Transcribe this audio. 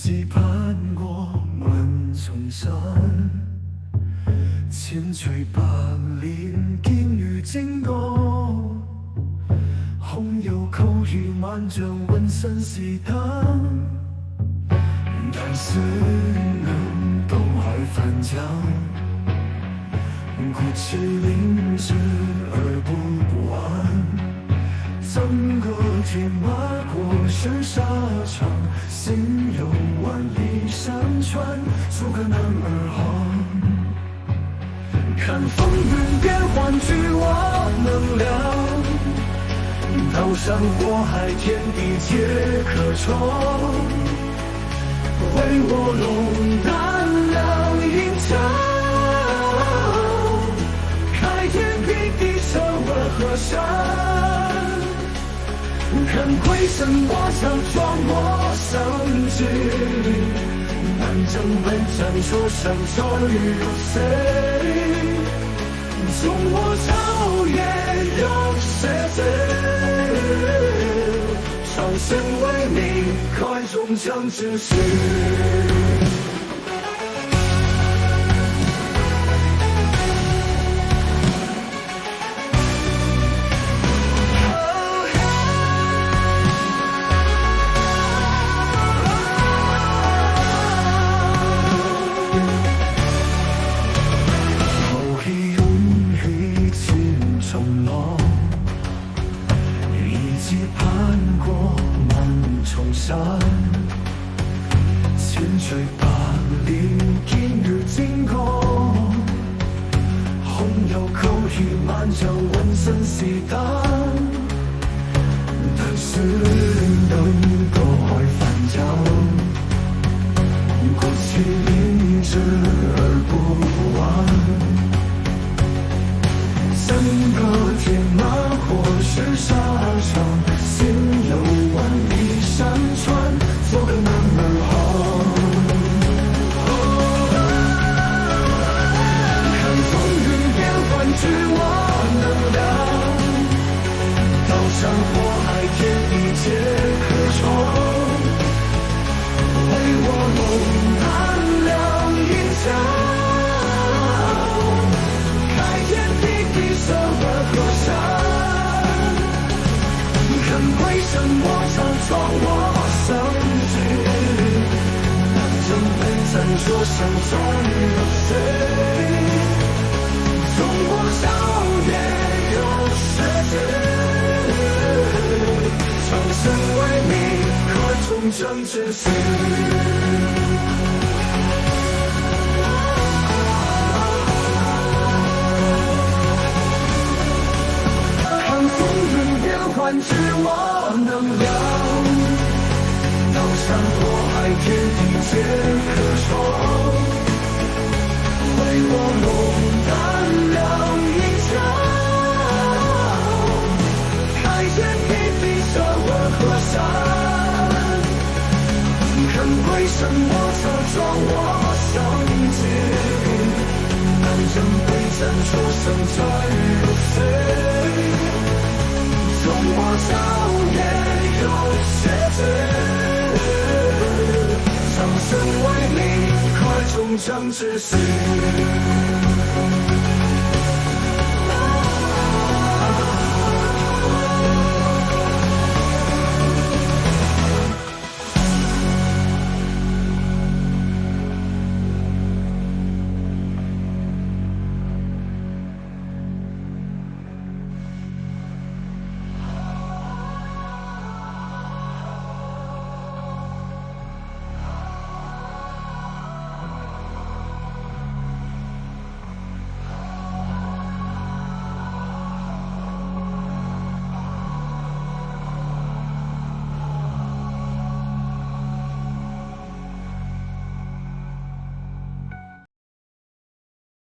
起攀过万重山，千錘百炼劍如精鋼，空有構如萬丈渾身是膽，但是能渡海翻江，骨气凌迟而不完。整个铁马过深沙场，心有万里山川，出个男儿行。看风云变幻，举我能量，刀山火海，天地皆可闯。唯我龙胆量银枪，开天辟地，彻万河山。看鬼神魔想装我上志，南征北战说声朝与谁？纵我朝野有谁贼？长生为民，快终将之事。千錘百炼剑如精鋼，空有構如萬丈渾身是膽，但是能渡海翻江，骨氣凌遲而不完。整個天馬或是沙場，心有萬里山川，做個男兒行。看風雲變幻，舉我能量，刀山火海，天地皆可闖。唯我龍膽量銀槍，这万河山，看鬼神魔想装我上志，南征北战说声终有谁？纵我朝野有谁贼？长生为民，可终将之事。换取我能量，刀山火海，天地皆可闯。唯我龙胆量银枪，开天辟地，彻万河山。看鬼神魔想装我上志，南征北战说声再有谁？纵我朝野有谁贼？长生为民，快终将之事。